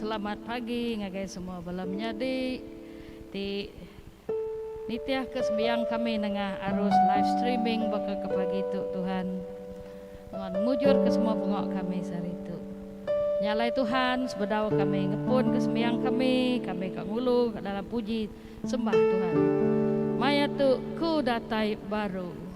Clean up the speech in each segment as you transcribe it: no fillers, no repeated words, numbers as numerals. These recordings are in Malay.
selamat pagi ngagai semua bala menyadi ti nitiah kesembiang kami nengah arus live streaming bakal ke pagi tu Tuhan. Tuhan mujur ke semua pengok kami sehari itu. Nyalai Tuhan sebedawa kami ngepun kesembiang kami kat ngulu kat dalam puji sembah Tuhan. Maya tu ku datai baru.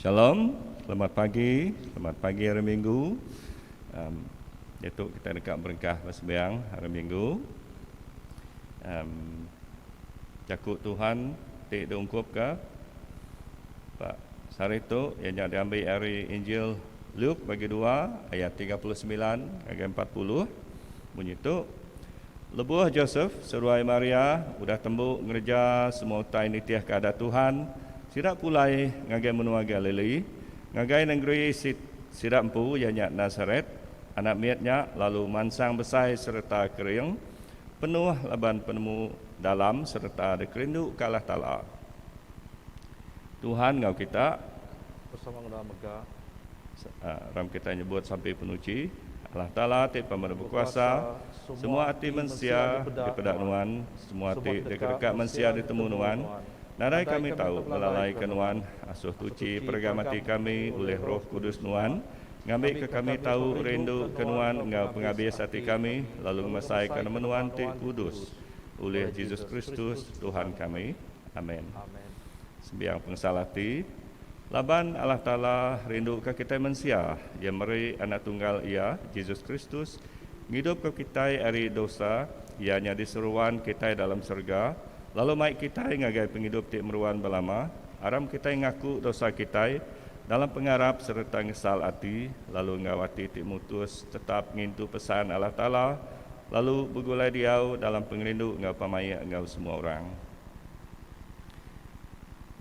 Shalom, selamat pagi hari Minggu. Datuk kita dekat berkah bersembahyang hari Minggu. Cakut Tuhan tik diungkup ke Pak Sarito yang diambil dari Injil Luke bagi 2 ayat 39 hingga 40. Bunyi tu, lebuh Joseph seruai Maria udah tembuk ngerja semua utai nitiah keada Tuhan. Sidak pulai ngagai menua Galilei, ngagai negeri sidak empu ianya Nazaret, anak miatnya lalu mansang besai serta kering, penuh laban penemu dalam serta ada kerindu ke Allah Ta'ala. Tuhan ngau kita bersama dalam megah ram kita nyebut sampai penuci Allah Ta'ala ti pemana berkuasa semua hati manusia di pedak nuan, semua hati dekat-dekat manusia ditemu nuan. Nadai kami tahu melalui kenuan asuh tuci pergamati kami oleh Roh Kudus nuan, ngambil ke kami tahu rindu kenuan engau penghabis hati kami, lalu memasaikan menuan ti kudus oleh Yesus Kristus Tuhan kami. Amin. Sembiang pengsalati laban Allah Ta'ala rindu ke kita manusia yang meri anak tunggal ia Yesus Kristus hidup ke kita hari dosa ianya diseruan kita dalam surga. Lalu mai kita ngagai penghidup ti meruan belama, aram kita ngaku dosa kita dalam pengarap serta ngesal hati, lalu ngawati ti mutus tetap ngintu pesan Allah Ta'ala, lalu begulai diau dalam pengrindu ngau pamaya ngau semua orang.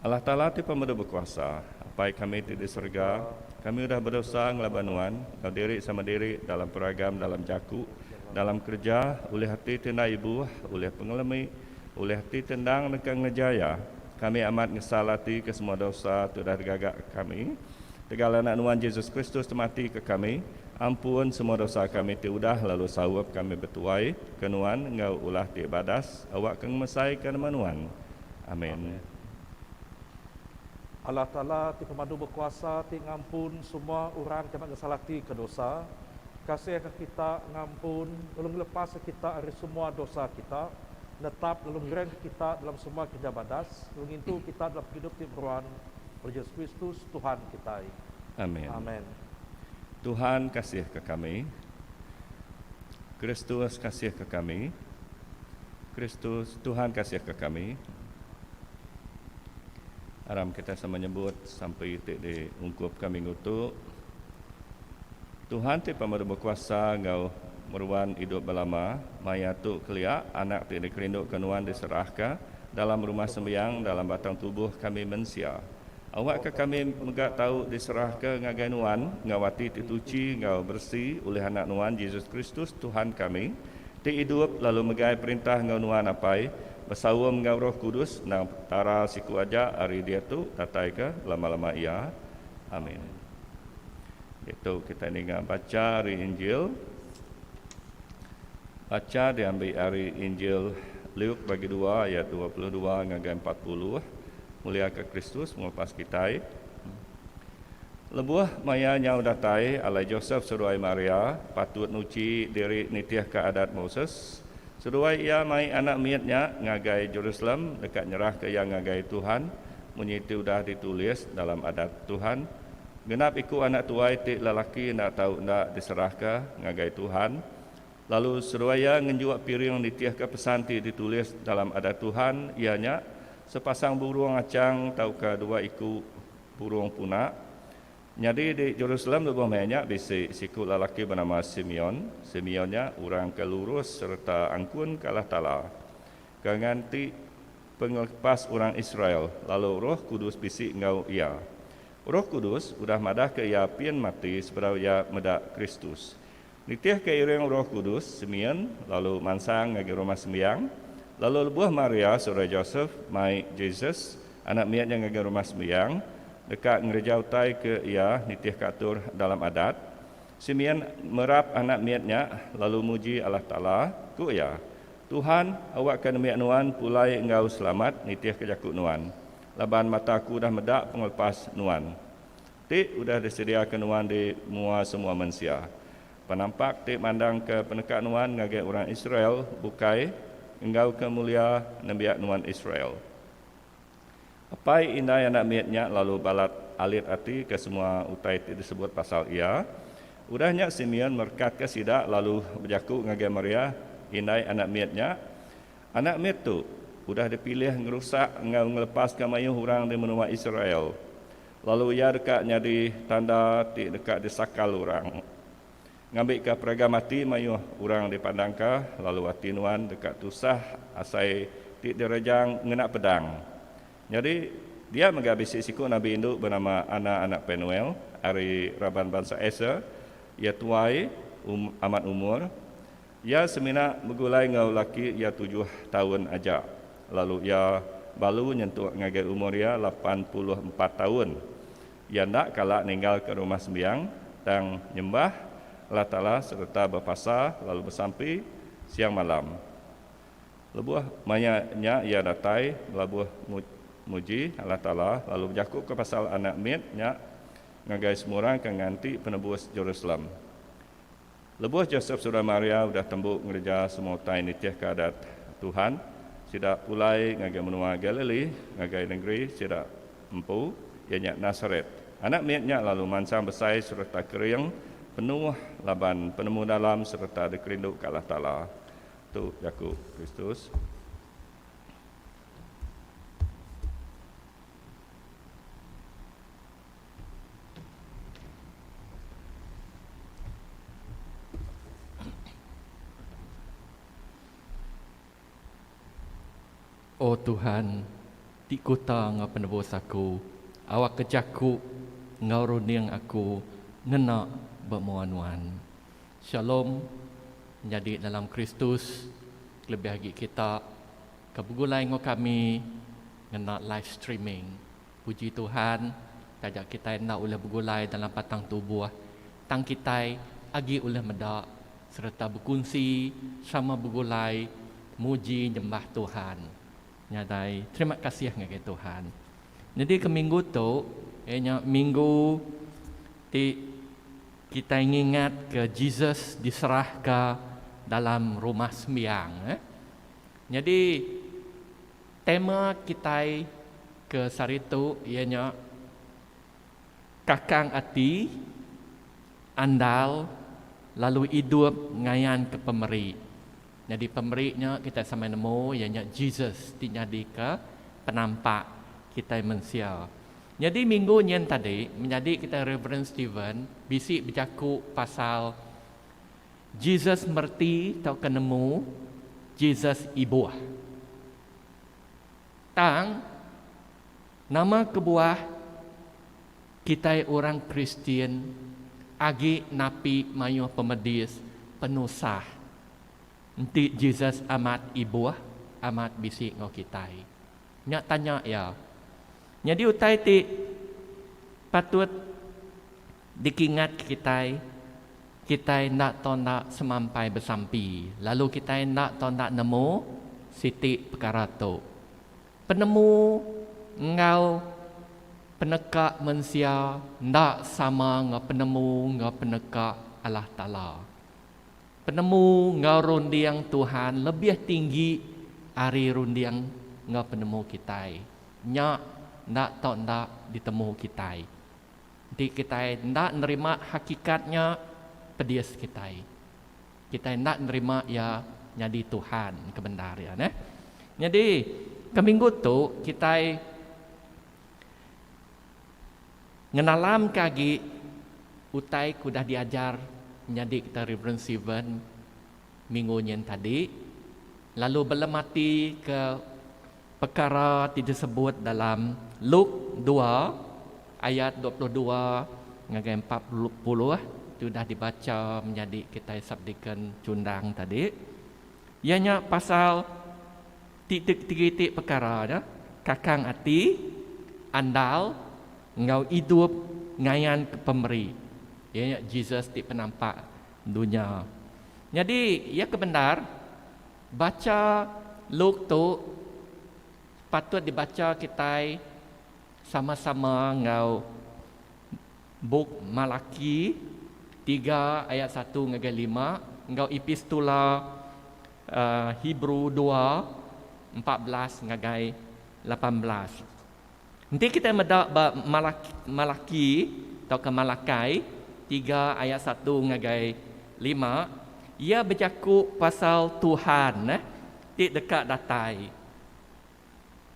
Allah Ta'ala ti pemedu berkuasa, apa kami ti di surga, kami sudah berdosa ngelabanuan, ngau diri sama diri dalam peragam, dalam jaku, dalam kerja, oleh hati tina ibu, oleh pengelemi, oleh hati tendang nekang ngejaya, Kami amat ngesalati ke semua dosa tu dah gagak kami. Tegala anak Tuhan Yesus Kristus mati ke kami. Ampun semua dosa kami tiudah lalu sawap kami bertuai kenuan ngau ulah ti badas awak keng mesai ke manuan. Amin. Allah Ta'ala ti pemandu berkuasa ti ngampun semua orang yang ngesalati ke dosa. Kasih ke kita ngampun, tolong lepas kita dari semua dosa kita. Netap dalam reng kita dalam semua kerja badas. Tolong itu kita dalam hidup ti peruan oleh Yesus Kristus Tuhan kita. Amin. Amin. Tuhan kasih ke kami. Kristus kasih ke kami. Kristus, Tuhan kasih ke kami. Aram kita sama menyebut sampai di ungkup kami ngutuk. Tuhan ti pemadu berkuasa ngau meruan hidup belama, maya tu kelia anak ti dikerinduk kenuan diserahkan dalam rumah sembahyang dalam batang tubuh kami manusia. Awak ke kami megak tahu diserahkan ngagai nuan, ngawati tituci, ngau bersih oleh anak nuan Yesus Kristus Tuhan kami. Ti hidup lalu megai perintah ngau nuan apai, bersawam ngau Roh Kudus nang tara siku aja hari dia tu datai ke lama-lama ia. Amin. Itu kita ingin baca hari Injil. Baca diambil hari Injil Luke bagi 2 ayat 22 ngagai 40. Mulia ke Kristus melepas kita. Lebuh maya nyau datai alai Joseph seruai Maria patut nuci diri nitiah ke adat Moses. Seruai ia mai anak miatnya ngagai Jerusalem dekat nyerah ke yang ngagai Tuhan. Menyiti udah ditulis dalam adat Tuhan. Genap ikut anak tuai ti lelaki nak tahu nak diserahkan ngagai Tuhan. Lalu seruaya ngenjuak piring nitiah ke pesan ti ditulis dalam adat Tuhan ianya sepasang burung acang tau ke dua iku burung punak. Jadi di Jerusalem lebih banyak bisi siku lelaki bernama Simeon. Simeonnya orang kelurus serta angkun ke Allah Ta'ala. Ganganti penglepas orang Israel. Lalu Roh Kudus bisi ngau ia. Roh Kudus udah madah ke ia pian mati sebab ia medak Kristus. Nitiah ke ireng Roh Kudus Simeon lalu mansang ngagi rumah sembiang. Lalu lebuah Maria saudara Joseph mai Jesus anak miatnya ngagi rumah sembiang. Dekat ngerejau tai ke ia nitiah katur dalam adat. Simeon merap anak miatnya lalu muji Allah Ta'ala ku ia. Tuhan awak kan miat nuan pulai engkau selamat nitiah kejakut nuan. Laban mataku dah medak penglepas nuan. Tik udah disediakan nuan di mua semua manusia. Penampak tik mandang ke penekat nuan ngagai orang Israel bukai engkau ke mulia nabiak nuan Israel. Apai indah anak miatnya lalu balat alit hati ke semua utai disebut pasal ia. Udahnya Simeon merkat ke sidak lalu berjaku ngagai Maria indah anak miatnya. Anak miat tu udah dipilih ngerusak ngelepas ke mayuh orang di menua Israel. Lalu ia dekatnya di tanda dekat di sakal orang. Ngambil ke peraga mati mayuh orang dipandangka lalu hati nuan dekat tusah asai ti direjang ngenak pedang. Jadi dia menghabisi siku Nabi induk bernama anak-anak Penuel hari Raban bangsa Esa. Ia tuai amat umur. Ia semina begulai ngau laki ia 7 tahun aja. Lalu ia balu nyentuh ngagai umur ia 84 tahun. Ia nak kalak ninggal ke rumah sembiang dan nyembah Allah Ta'ala serta berpasa lalu bersampi siang malam. Lebuh mayanya ia datai labuh muji Allah Ta'ala lalu berjakuk ke pasal anak miatnya ngagai semua orang kan ganti penebus Jerusalem. Lebuh Joseph saudara Maria udah tembuk ngereja semua utai nitiah ke adat Tuhan. Sidak pulai ngagai menua Galilea, ngagai negeri sidak empu ianya Nazaret. Anak miatnya lalu mansang besai serta kering penuh laban penemu dalam serta dikerinduk ke Allah Ta'ala. Tu Yakub Kristus. Oh Tuhan, di kota ngau penebus aku, awak kejaku ngau runing aku, ngenak bermuan-muan. Shalom, menjadi dalam Kristus, lebih lagi kita kebegulai ngau kami, ngena live streaming. Puji Tuhan, tajak kita nak ulah bergulai dalam patang tubuh. Tang kita agi ulah medak serta berkongsi sama bergulai muji nyembah Tuhan. Nyadai terima kasih ngai Tuhan. Jadi ke minggu tu, minggu ti kita ingat ke Jesus diserah ke dalam rumah sembiang. Jadi tema kita ke hari itu ianya kakang ati andal lalu hidup ngayan ke pemeri. Jadi pemerinya kita sampai nemu ianya Jesus jadi ke penampak kita manusia. Jadi minggu nyen tadi menjadi kita Reverend Stephen bisik bercakap pasal Jesus merti atau kenemu Jesus ibuah. Tang nama kebuah kita orang Kristian agi napi mayuh pemedis penusah. Nanti Jesus amat ibuah amat bisik ngau kita. Nyak tanya ya. Jadi utai ti patut dikingat kita nak tondak semampai bersampi. Lalu kita nak tondak nemu siti perkara tu. Penemu ngau peneka manusia ndak sama ngau penemu ngau peneka Allah Ta'ala. Penemu ngau rundiang Tuhan lebih tinggi ari rundiang ngau penemu kita. Nyak ndak tahu ndak ditemu kita. Jadi kita ndak nerima hakikatnya pedias kita. Kita ndak nerima ya jadi Tuhan kebenaran. Jadi ke minggu tu kita ngenalam kagi utai kudah diajar menjadi kita Reverend Stephen minggu nyen tadi. Lalu belemati ke perkara disebut dalam Luke 2 ayat 22 ngagai 40 itu dah dibaca menjadi kita sabdikan cundang tadi. Ianya pasal titik-titik perkara kakang ati andal ngau hidup ngayan ke pemeri. Ianya Jesus di penampak dunia. Jadi ia kebenar baca Luke tu patut dibaca kita sama-sama ngau buk Malaki 3 ayat 1 ngagai 5, ngau epistula Hebrew 2 14 ngagai 18. Nanti kita medak Malaki atau ke Malakai 3 ayat 1 ngagai 5, ia bercakap pasal Tuhan di dekat datai.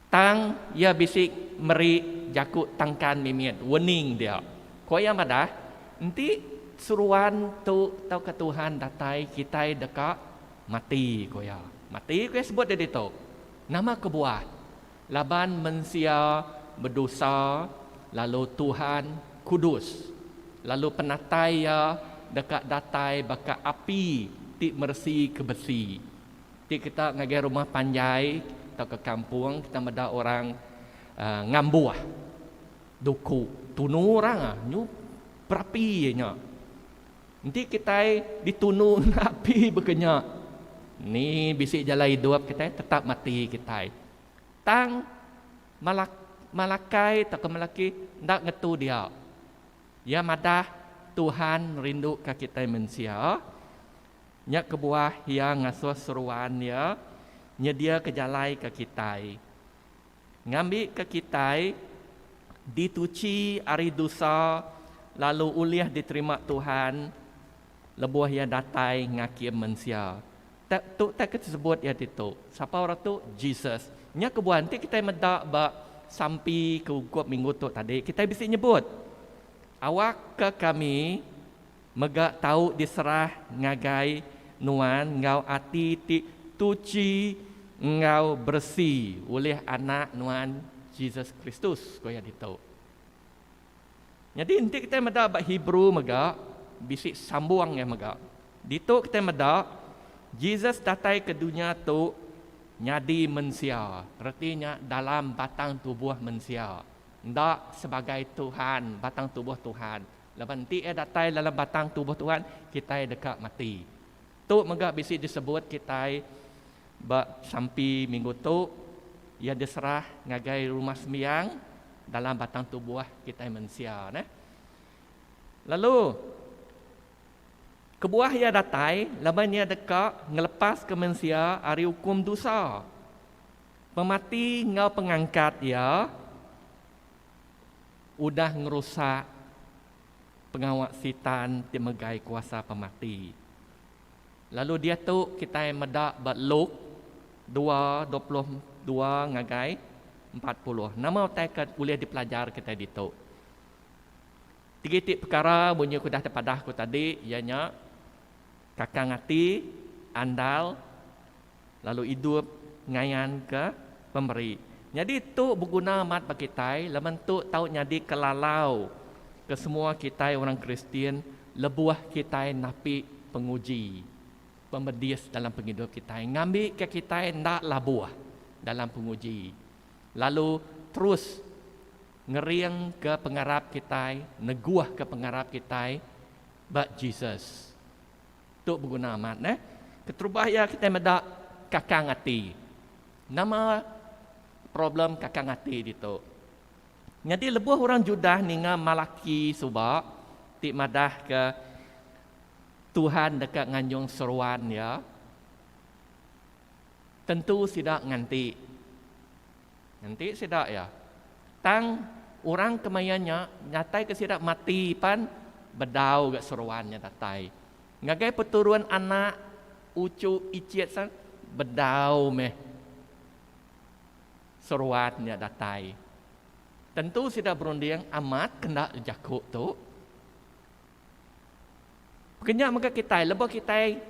Tang ia bisik meri jakut tangkan mimiat warning dia. Ko yang madah nanti suruhan tu tau ke Tuhan datai kita dekat mati ko ya. Mati ko sebut dia tu. Nama kebuah. Laban manusia berdosa lalu Tuhan kudus. Lalu penatai ya dekat datai baka api ti mersi ke besi. Ti kita ngagai rumah panjai atau ke kampung kita ada orang ngambuah duku tunu orang nyu berapi nya nanti kita ditunu api bekenya ni bisik jalan hidup kita tetap mati kita tang Malakai atau ke Malaki ndak ngetu dia ya madah Tuhan rindu ke kita manusia nya kebuah yang ngasuh seruan ya nyedia ke jalai ke kita. Ngambil ke kita dituci ari dosa lalu uliah diterima Tuhan lebuah ya datai ngaki manusia. Tak disebut ya itu. Siapa orang tu? Jesus. Nya kebuan nanti kita medak ba sampai ke ugup minggu tu tadi kita bisa nyebut. Awak ke kami megak tahu diserah ngagai nuan ngau ati ti tuci ngau bersih oleh anak nuan Jesus Kristus ko ya ditau. Jadi nanti kita meda bab Hebrew mega bisik sambung ya mega. Dito kita meda Jesus datai ke dunia tu nyadi manusia, artinya dalam batang tubuh manusia. Tidak sebagai Tuhan, batang tubuh Tuhan. Lepas nanti datang dalam batang tubuh Tuhan, kita dekat mati. Tu maka bisa disebut kita sampai minggu tu, ia diserah ngagai rumah sembiang dalam batang tubuh kita manusia. Lalu, kebuah ia datang, lepas ia dekat, ngelepas ke manusia, hari hukum dosa. Pemati ngau pengangkat ia, udah ngerusak pengawak sitan temegai kuasa pemati. Lalu dia tu kita medak Luke 2:22 ngagai 40. Nama taikat boleh dipelajar kita ditu. Tiga-tiga perkara bunyi aku dah terpadah aku tadi, ianya kakang hati, andal, lalu hidup ngayan ke pemberi. Jadi itu berguna amat bagi kita, lepas tu tahu jadi kelalau ke semua kita orang Kristian, lebuah kita napi penguji, pembedis dalam penghidup kita. Ngambil ke kita ndak labuah dalam penguji. Lalu terus ngeriang ke pengarap kita, neguah ke pengarap kita, but Jesus. Itu berguna amat. Keterubah ya kita medak kakang hati. Nama problem kakang hati itu. Jadi lebuh orang Judah ninga Malaki subak ti madah ke Tuhan dekat nganjung seruan ya. Tentu tidak nganti. Nanti tidak ya. Tang orang kemayannya nyatai ke sidak mati pan bedau ke seruannya datai. Ngagai peturuan anak ucu iciat san bedau meh seruatnya datai. Tentu sudah berunding amat kena jakuk tu. Kenyak maka kita lebih kita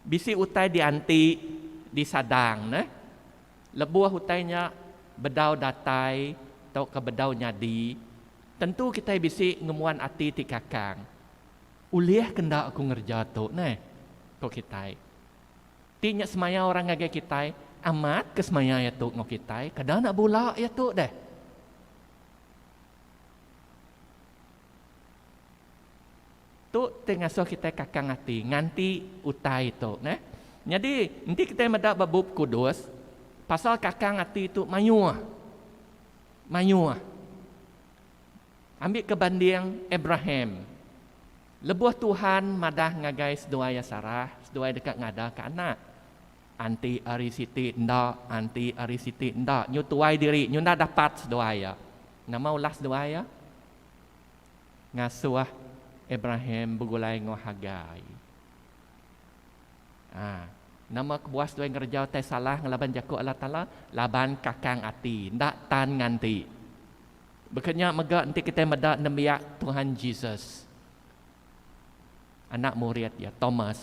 bisi utai dianti di sadang lebuah utainya bedau datai atau ke bedau nyadi. Tentu kita bisi ngemuan ati ti kakang. Uliah kena aku ngerja tu to kita. Tinya semaya orang ngagai kita amat kesemaya ya tu ngok kita, kadang nak bola ya tu deh. Tu tengah so kita kakang hati, nganti utai tu, Jadi nanti kita mendak babub kudus, pasal kakang hati tu mayuah. Ambil kebanding Abraham. Lebuah Tuhan madah ngagai seduaya Sarah, seduaya dekat ngada ke anak. Anti arisiti ndak, nyu tuai diri, nyu ndak dapat sedoaya. Nama ulas sedoaya? Ngasuah Abraham begulai ngohagai. Nama kebuas dua ngerjau teh salah ngelaban jaku Allah Ta'ala, laban kakang ati, ndak tan nganti. Bekenya mega nanti kita medak nemiak Tuhan Jesus. Anak murid ya, Thomas.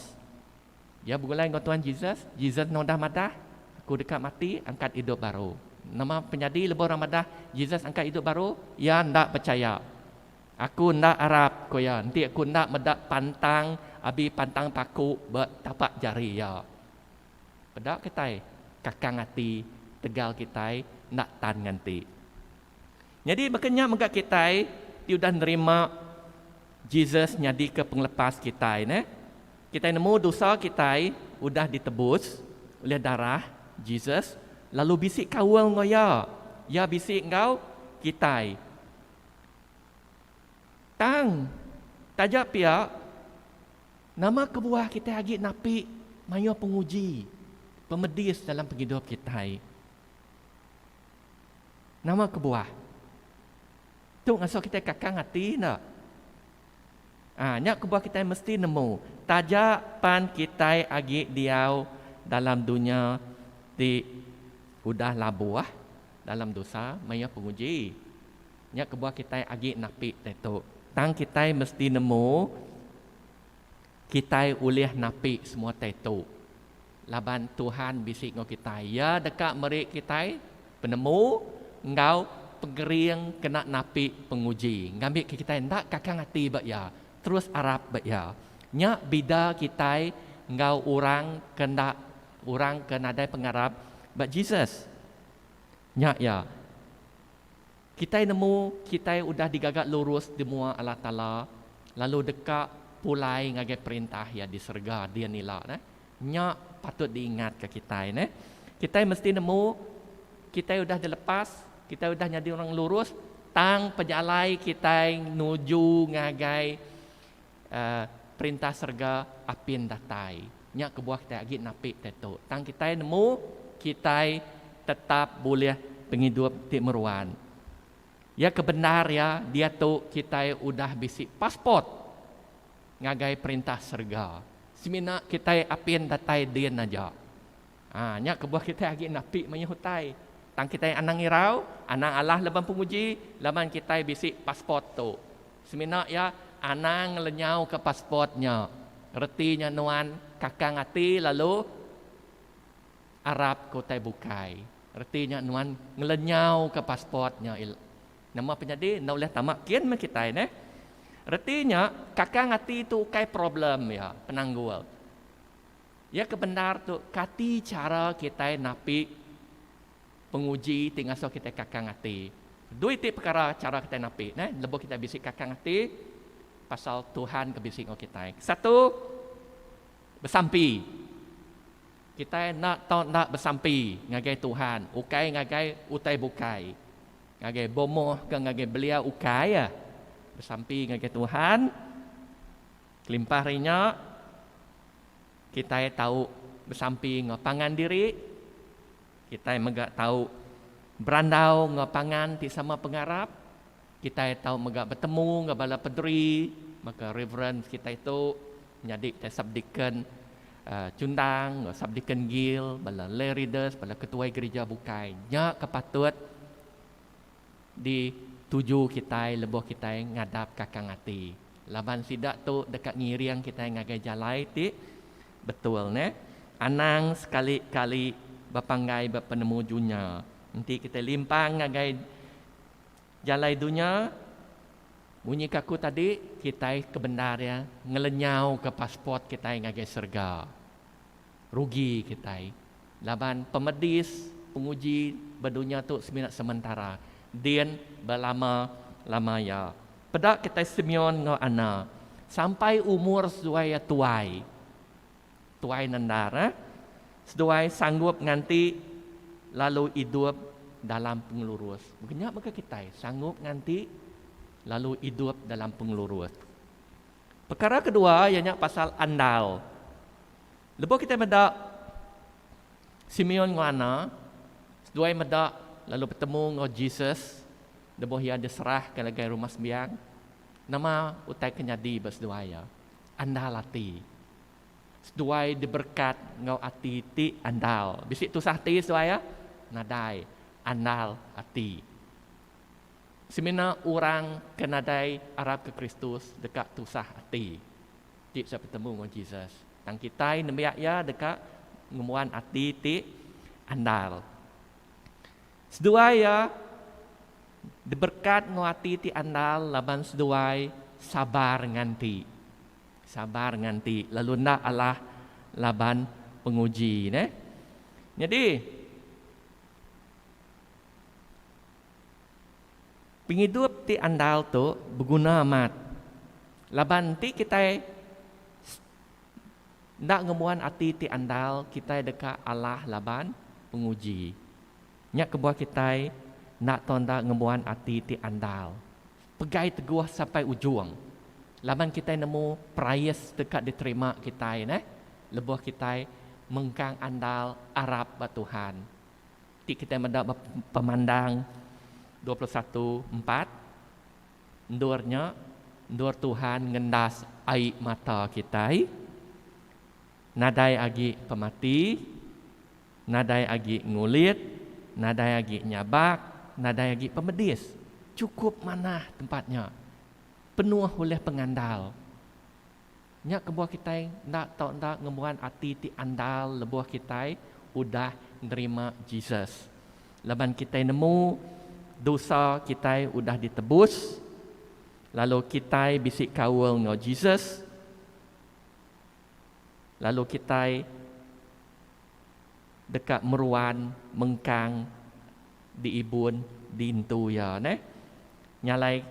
Ya begulai dengan Tuhan Jesus nodah madah, aku dekat mati, angkat hidup baru. Nama penyadi lebih orang madah, Jesus angkat hidup baru, ya ndak percaya. Aku ndak harap ko ya, nanti aku ndak medak pantang, abi pantang paku tapak jari ya. Pedak kita, kakang hati, tegal kita, ndak tan nganti. Jadi makanya maka kita, sudah nerima Jesus nyadi ke penglepas kita, Kita nemu dosa kita udah ditebus oleh darah Jesus, lalu bisik kawal ngoya, ya bisik engkau kita. Tang, tajak pia, nama kebuah kita lagi napi mayo penguji, pemedis dalam penghidup kita. Nama kebuah. Tu ngasok kita kakang hati nak. Nyak kebuah kita mesti nemu. Tajak pan kita agi diau dalam dunia di udah labuah dalam dosa maya penguji. Nyak kebuah kita agi napi teto. Tang kita mesti nemu kita ulih napi semua teto. Laban Tuhan bisik ngau kita. Ya dekat merik kita penemu engkau pengering kena napi penguji. Ngambil kita ndak kakang hati bak ya. Terus Arab ya. Nya bida kita engkau orang kena dai pengarap but Jesus. Nya ya. Kita nemu kita udah digagak lurus di mua Allah Taala, lalu dekat pulai ngagai perintah ya di surga dia nila nya patut diingat ke kita Kita mesti nemu kita udah dilepas, kita udah jadi orang lurus, tang pejalai kita nuju ngagai perintah surga apin datai. Nya kebuah kita lagi napik tetu. Tang kita nemu kita tetap boleh penghidup di meruan. Ya kebenar ya, dia tu kita udah bisi pasport ngagai perintah surga. Semina kita apin datai dia aja. Nya kebuah kita lagi napik menyehutai. Tang kita anang irau, anang Allah leban pemuji, laban kita bisi pasport tu. Semina ya anang lenyau ke pasportnya. Retinya nuan kakang ati lalu Arab kotai bukai. Retinya nuan ngelenyau ke pasportnya. Nama penyadi na oleh tamak kian kita Retinya kakang ati tu kai problem ya penanggul. Ya kebenar tu kati cara kita napi penguji tinggal so kita kakang ati. Dua itu perkara cara kita napi lebo kita bisik kakang ati pasal Tuhan kebisik kita. Satu bersampi. Kita nak bersampi ngagai Tuhan, ukai ngagai utai bukai. Ngagai bomoh ke ngagai belia ukai ya. Bersampi ngagai Tuhan. Kelimpah rinya kita tahu bersampi ngapangan diri. Kita megak tahu berandau ngapangan ti sama pengarap. Kita tahu megak bertemu ngabala pedri, maka reverend kita itu menjadi kita sabdikan cundang, sabdikan gil, bala lay readers, bala ketua gereja bukai. Nya kepatut di tuju kita leboh kita ngadap kakang ati. Laban sidak tu dekat ngiriang kita ngagai jalai ti betul Anang sekali-kali bapanggai berpenemu dunia. Nanti kita limpang ngagai jalai dunia. Bunyi kaku tadi kita kebenarnya ngelenyau ke pasport kita ngagai surga. Rugi kita. Laban pemedis, penguji berdunia tu sementara. Dian berlama-lama ya. Pedak kita Simeon ngo ana sampai umur sesuai tuai. Tuai nandara. Sesuai sanggup nganti lalu hidup dalam pengelurus. Begini maka kita sanggup nganti lalu hidup dalam pengelurus. Perkara kedua ianya pasal andal. Lepas kita medak Simeon ngo ana, sesuai medak lalu bertemu dengan Jesus, deboh ia diserah ke lagai rumah sembiang. Nama utai kenyadi berseduaya. Andal hati. Seduai diberkat ngau hati ti andal. Bisik tu sahti seduaya. Nadai. Andal hati. Semina orang kenadai Arab ke Kristus dekat tusah hati. Ti saya bertemu dengan Jesus. Tang kita nembiak ya dekat ngemuan hati ti andal. Seduai ya diberkat nguati ti andal laban seduai sabar nganti. Sabar nganti lalu nak Allah laban penguji Jadi penghidup ti andal tu berguna amat. Laban ti kita ndak ngemuan ati ti andal kita dekat Allah laban penguji. Nyak kebuah kita nak tonda ngemuan ati ti andal. Pegai teguh sampai ujung. Laban kita nemu prayas dekat diterima kita lebuh kita mengkang andal Arab ba Tuhan. Ti kita mendak pemandang 21:4. Ndor Tuhan ngendas air mata kita. Nadai agi pemati, nadai agi ngulit, nadai agi nyabak, nadai agi pemedis. Cukup mana tempatnya. Penuh oleh pengandal. Nya kebuah kita ndak tahu ndak ngemuan ati ti andal lebuah kita udah nerima Jesus. Laban kita nemu dosa kita udah ditebus. Lalu kita bisik kawal dengan Jesus. Lalu kita dekat meruan mengkang di ibun di intu ya ne nyalai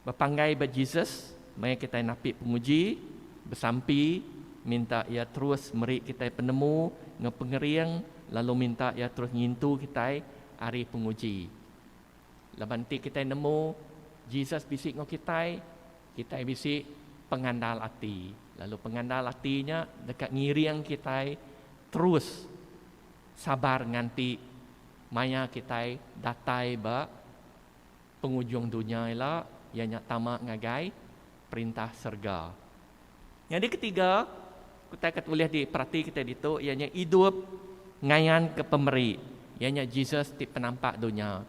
berpanggai ba Jesus mai kita napik penguji bersampi minta ia terus meri kita penemu ngepengeriang lalu minta ia terus ngintu kita hari penguji labanti kita nemu Jesus bisik ngau kita bisik pengandal hati lalu pengandal hatinya dekat ngiriang kita terus sabar nganti maya kita datai ba pengujung dunia ila ianya tamak ngagai perintah surga. Yang ketiga, kita akan boleh diperhati kita itu ianya hidup ngayan ke pemberi. Ianya Jesus di penampak dunia.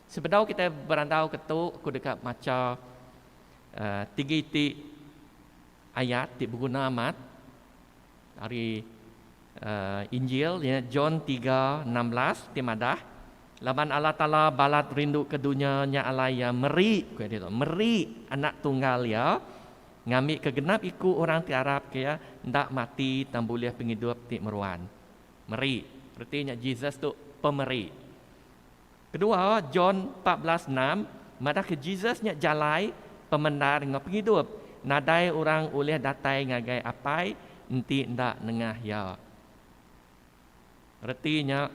Sebedau kita berandau ketu aku dekat maca 3 ayat di buku Namat dari Injil ya John 3:16 di madah laban Allah Ta'ala balat rindu ke dunia nya Allah ya meri anak tunggal ya ngambil kegenap iku orang tiarap kaya ndak mati tambuliah penghidup ti meruan meri artinya Jesus tu pemeri. Kedua John 14:6 madah ke Jesus nya jalai pemendar ngap penghidup nadai orang ulih datai ngagai apai enti ndak nengah ya. Artinya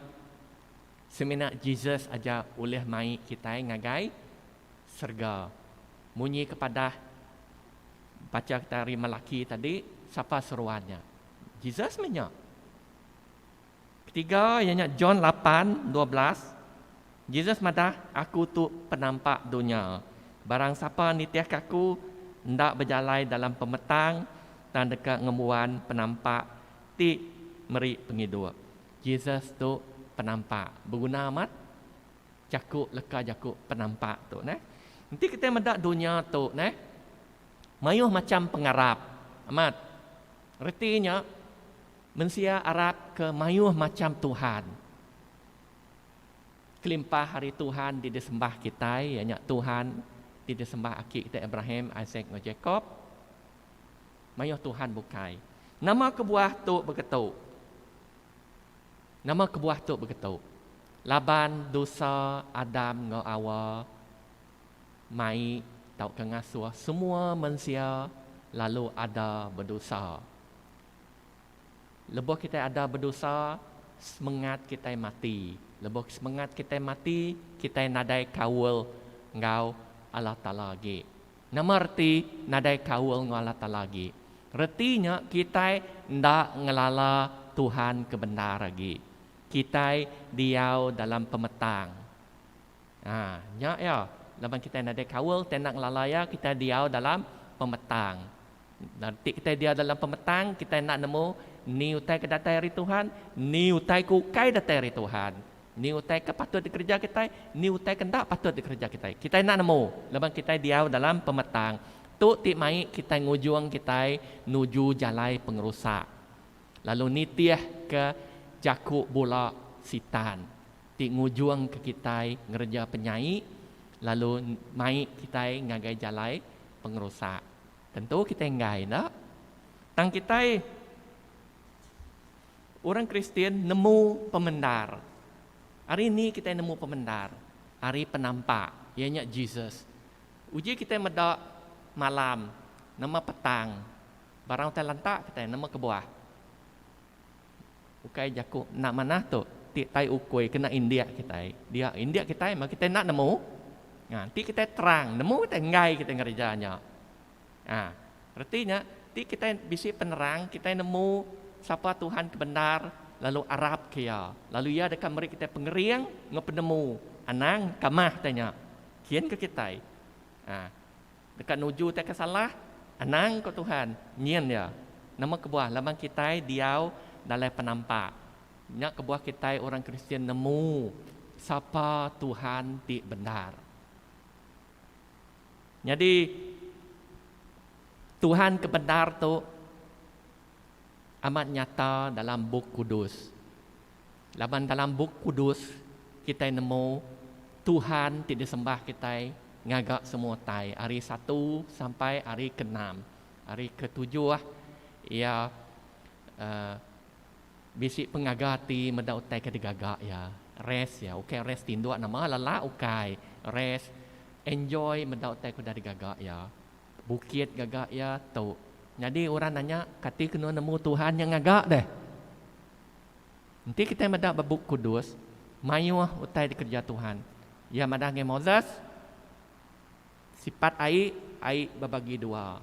semina Jesus aja oleh mai kita ngagai surga. Munyi kepada baca dari Malaki tadi siapa seruannya? Jesus menya. Ketiga ianya John 8:12. Jesus madah aku tu penampak dunia. Barang siapa nitiah kaku ndak berjalai dalam pemetang dan dekat ngemuan penampak ti meri penghidup. Jesus tu penampak berguna amat jakuk leka jakuk penampak tu ne nanti kita mendak dunia tu ne mayuh macam pengarap amat artinya mensia Arab ke mayuh macam Tuhan kelimpah hari Tuhan di disembah kita ianya Tuhan di disembah akik kita Abraham Isaac dan Jacob mayuh Tuhan bukai nama kebuah tu begitu. Nama kebuah tu begitu. Laban dosa Adam ngau awa mai tau kengasua semua manusia lalu ada berdosa. Lebuh kita ada berdosa semangat kita mati. Lebuh semangat kita mati kita nadai kawul ngau Allah Ta'ala lagi. Nama arti nadai kawul ngau Allah Ta'ala lagi. Artinya kita ndak ngelala Tuhan kebenar lagi. Kita diau dalam pemetang. Ya, laban kita nak ada kawal, tenak lalaya, kita diau dalam pemetang. Nanti kita diau dalam pemetang, kita nak nemu ni utai ke datai hari Tuhan, ni utai ku kai datai hari Tuhan. Ni utai ke patut dikerja kita, ni utai ke tak patut dikerja kita. Kita nak nemu, laban kita diau dalam pemetang. Tu ti mai kita ngujung kita nuju jalai pengerusak. Lalu nitiah ke jakuk bola sitan ti ngujuang ke kita ngerja penyai lalu mai kita ngagai jalai pengerusak tentu kita ngai nak tang kita orang Kristian nemu pemendar hari ini kita nemu pemendar hari penampak ianya Jesus uji kita medak malam nama petang barang telantak kita nama kebuah ukai jakuk nak mana tu ti tai ukoi kena India kita dia India kita mah kita nak nemu nanti kita terang nemu kita ngai kita ngerjanya artinya ti kita bisi penerang kita nemu siapa Tuhan kebenar lalu Arab kia lalu ia dekat meri kita pengeriang ngepenemu anang kamah tanya kian ke kita dekat nuju tak salah anang ke Tuhan nyen ya nama kebuah laman kita diau dalam penampak. Nyak kebuah kita orang Kristian nemu siapa Tuhan di benar. Jadi Tuhan kebenar tu amat nyata dalam buku kudus. Laban dalam buku kudus kita nemu Tuhan tidak sembah kita ngagak semua tai hari 1 sampai hari ke-6. Hari ke-7 ia bisi pengagati meda utai ke digagak ya. Rest ya. Okey rest tinduk nama lala ukai. Rest enjoy meda utai ke dari gagak ya. Bukit gagak ya tu. Jadi orang nanya kati kena nemu Tuhan yang gagak deh. Nanti kita meda babuk kudus, mayuh utai di kerja Tuhan. Ya meda nge Moses sifat air berbagi dua.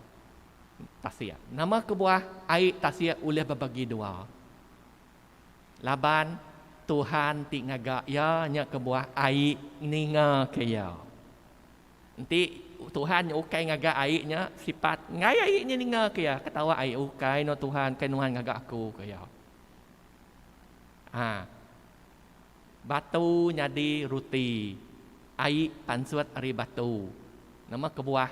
Tasia. Nama kebuah air tasia oleh berbagi dua. Laban Tuhan ti ngagak ya nya kebuah air ninga kaya. Nanti Tuhan ukai ngagak airnya sifat ngai airnya ninga kaya. Ketawa air ukai no Tuhan kai Tuhan ngagak aku kaya. Batu jadi ruti. Air pansuat ari batu. Nama kebuah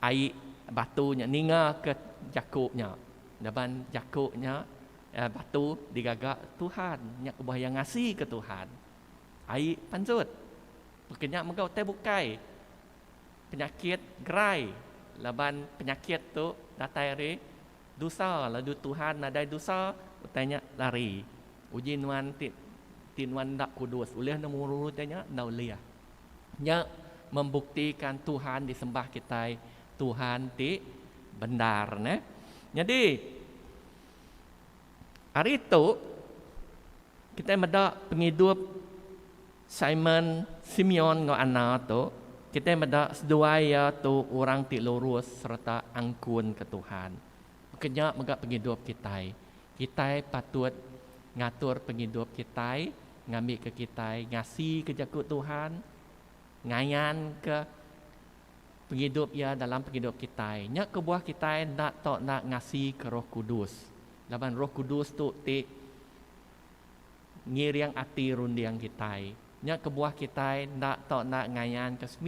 air batunya ninga ke jakuknya. Laban jakuknya batu digagak Tuhan. Nya kebuah yang ngasih ke Tuhan. Air pansut. Berkenyak megau teh bukai. Penyakit gerai. Laban penyakit tu datai re dosa. Lalu Tuhan nadai dosa. Utanya lari. Uji nuan tinuan dak kudus. Uleh namuru tanya nauliah. Nya membuktikan Tuhan disembah kita, Tuhan di benar ne. Jadi hari itu kita meda penghidup Simon Simeon ngo ana tu, kita meda seduaya tu orang ti lurus serta angkun ke Tuhan. Kenya mega penghidup kita. Kita patut ngatur penghidup kita, ngambil ke kita, ngasih ke jakut Tuhan. Ngayan ke penghidup ya dalam penghidup kita. Nya kebuah kita nak ngasih ke Roh Kudus. Laban Roh Kudus tu ti ngiriang ati rundiang kita. Nya kebuah kita nak ngayan ke 9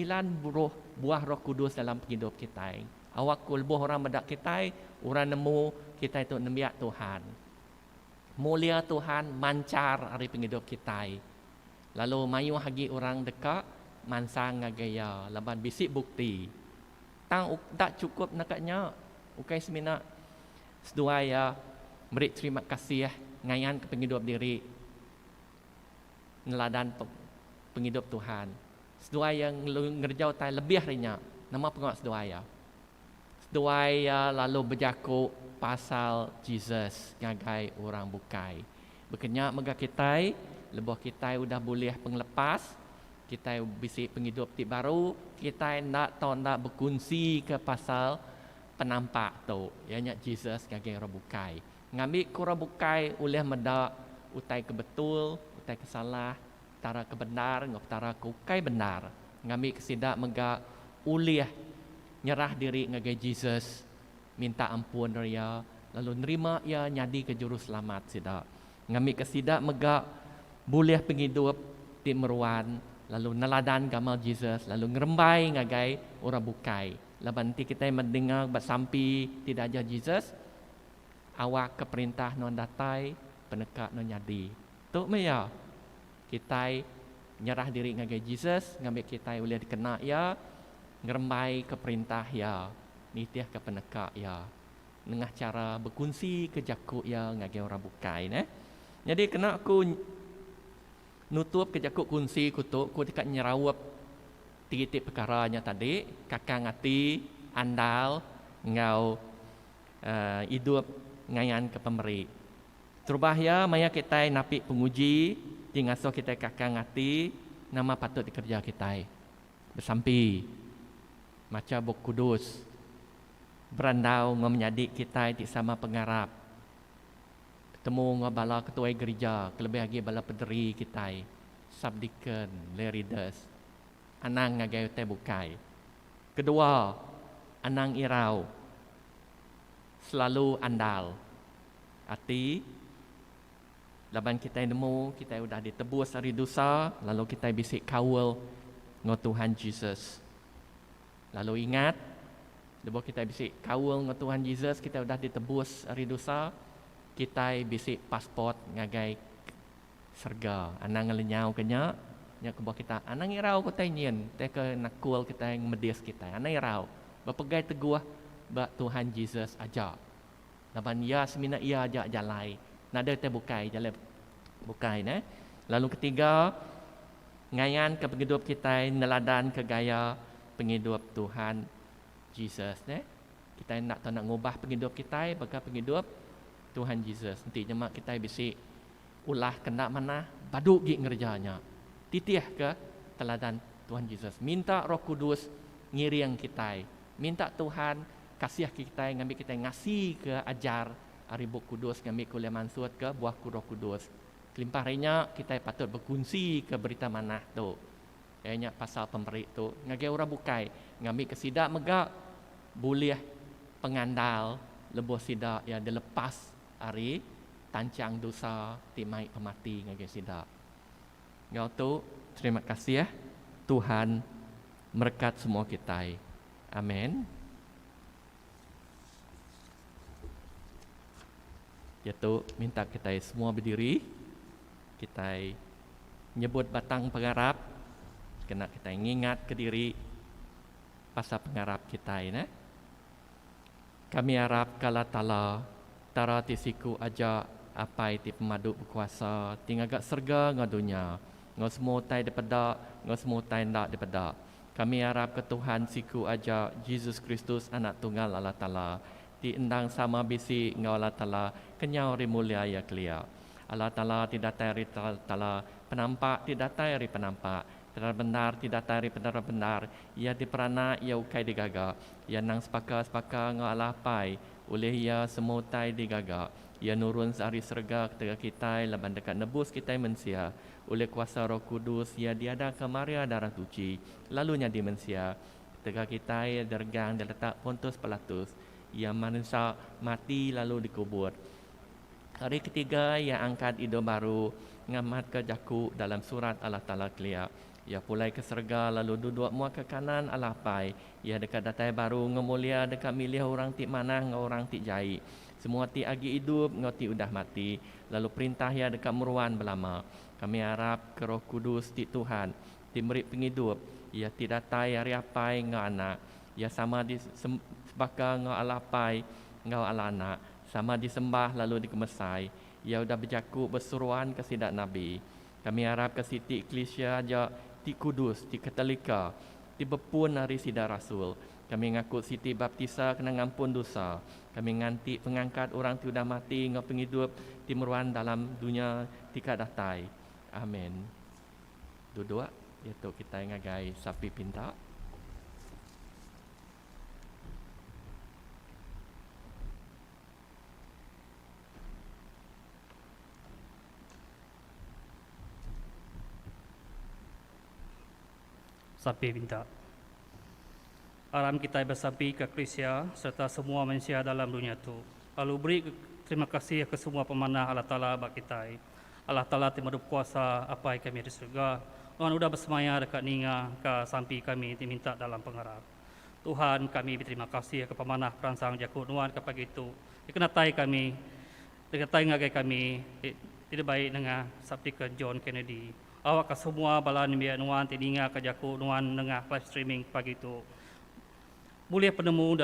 buah Roh Kudus dalam penghidup kita. Awak kulbuh orang bedak kita, orang nemu kita itu nembiak Tuhan. Mulia Tuhan mancar hari penghidup kita. Lalu mayu hagi orang dekat mansang ngagaya laban bisik bukti tang tak cukup nakatnya ukai semina seduaya beri terima kasih ngayan ke penghidup diri neladan penghidup Tuhan seduaya ngerjau tai lebih harinya nama pengawat seduaya lalu berjaku pasal Jesus ngagai orang bukai berkenyak mega kita lebih kita udah boleh penglepas kita bisi penghidup ti baru kita nak berkongsi ke pasal penampak tu ianya Jesus ngagai orang bukai ngambil ku orang bukai oleh meda utai ke betul utai ke salah tara ke benar ngoptara ke ukai benar ngambil kesidak mega oleh nyerah diri ngagai Jesus minta ampun dia lalu nerima ia nyadi ke juru selamat sidak ngambil kesidak mega boleh penghidup ti meruan lalu neladan gamal Jesus, lalu ngerembai ngagai orang bukai. Laban nanti kita mendengar bersampi tidak aja Jesus, awak ke perintah non datai, penekak non nyadi. Tu meya, kita nyerah diri ngagai Jesus, ngambil kita boleh dikena ya, ngerembai ke perintah ya, nitiah ke penekak ya. Nengah cara berkongsi ke jakuk ya ngagai orang bukai. Jadi kena aku nutup kerja ku kunci kutuk ku dekat nyerawap titik perkaranya tadi kakang ati andal ngau hidup ngayan ke pemberi terubah ya maya kita napi penguji tinggaso kita kakang ati nama patut dikerja kita bersampi maca buku kudus berandau menjadi kita di sama pengarap temu ngabala ketua gereja kelebih lagi bala pederi kita subdeacon leaders anang ngagai teh bukai kedua anang irau selalu andal arti laban kita nemu kita sudah ditebus dari dosa lalu kita bisik kawal ngo Tuhan Jesus lalu ingat debo kita bisik kawal ngo Tuhan Jesus kita sudah ditebus dari dosa kita bisik pasport ngagai serga anang ngelenyau kenya nya kebuah kita anang irau ko tainyen teh ke nakul kita yang medias kita anang irau bapegai teguah ba Tuhan Jesus aja laban ya semina ia ajak jalai nada terbukai jalan bukai nah. Lalu ketiga, ngayan ke penghidup kita neladan ke gaya penghidup Tuhan Jesus nah. Kita nak ngubah penghidup kita bagi penghidup Tuhan Jesus. Nanti jemaat kita bisi ulah kena mana baduk gi ngerjanya. Titiah ke teladan Tuhan Yesus. Minta Roh Kudus ngiring kita. Minta Tuhan kasih kita ngambil kita ngasih ke ajar Aribuk Kudus ngambil kuliah mansut ke buah Roh Kudus. Kelimpahnya kita patut berkongsi ke berita manah tu. Kayaknya pasal pemberi tu ngagai orang bukai ngambil kesidak megak boleh pengandal lebih sidak ya dilepas hari tancang dosa timai pemati ngagai sidak. Ngau tu terima kasih ya Tuhan berkat semua kita. Amin. Yaitu minta kita semua berdiri. Kita nyebut batang pengarap. Kena kita ingat ke diri pasal pengarap kita ini. Kami harap kala tala tara tisiku aja apa itu pemadu berkuasa tinggal gak serga ngau dunia. Ngau semua tai daripada, ngau semua tai ndak daripada. Kami harap ke Tuhan siku aja Yesus Kristus anak tunggal Allah Ta'ala. Di endang sama bisi ngau Allah Ta'ala kenyau rimulia ya kelia. Allah Ta'ala tidak tayari Ta'ala penampak tidak tayari penampak. Benar benar tidak tayari benar benar. Ia diperana ia ukai digaga. Ia nang sepaka ngau Allah pai. Oleh ia semua tai digaga. Ia nurun sehari serga ketika kita laban dekat nebus kita mensia. Oleh kuasa Roh Kudus ia diada ke Maria darah suci. Lalunya di mensia. Ketika kita dergang dia letak Pontus Pilatus. Ia manusia mati lalu dikubur. Hari ketiga ia angkat hidup baru ngamat ke jaku dalam surat Allah Ta'ala kelia. Ia pulai ke serga lalu duduk mua ke kanan Allah pai. Ia dekat datai baru ngemulia dekat milih orang ti mana orang ti jai. Semua ti agi hidup ngau ti udah mati. Lalu perintah ia dekat meruan belama. Kami harap ke Roh Kudus ti Tuhan ti beri penghidup. Ia ti datai hari apai ngau anak. Ia sama di sebaka ngau Allah pai ngau Allah anak. Sama disembah lalu dikemesai. Ia sudah berjaku bersuruhan ke sidak Nabi. Kami harap ke Siti Eklesia aja ti Kudus, ti Katolika, ti bepun hari sidak Rasul. Kami ngaku Siti Baptisa kena ngampun dosa. Kami nganti pengangkat orang ti sudah mati ngau penghidup ti meruan dalam dunia tika datai. Amin. Duduk, iaitu kita ngagai sapi pinta. Sapi pinta. Alam kita bersapi ke Krisia serta semua manusia dalam dunia itu. Lalu beri terima kasih ke semua pemanah Allah Ta'ala bagi kita. Allah Ta'ala timur kuasa apa yang kami di surga. Tuhan sudah bersemaya dekat ninga ke sampi kami diminta dalam pengharap. Tuhan kami berterima kasih ke pemanah perangsang jakut Nuan ke pagi itu. Dikenatai kami, dikenatai ngagai kami, tidak baik dengan sabti ke John Kennedy. Awak ke semua balan biar Nuan tidinga ke jakut Nuan dengan live streaming pagi itu. Boleh penemu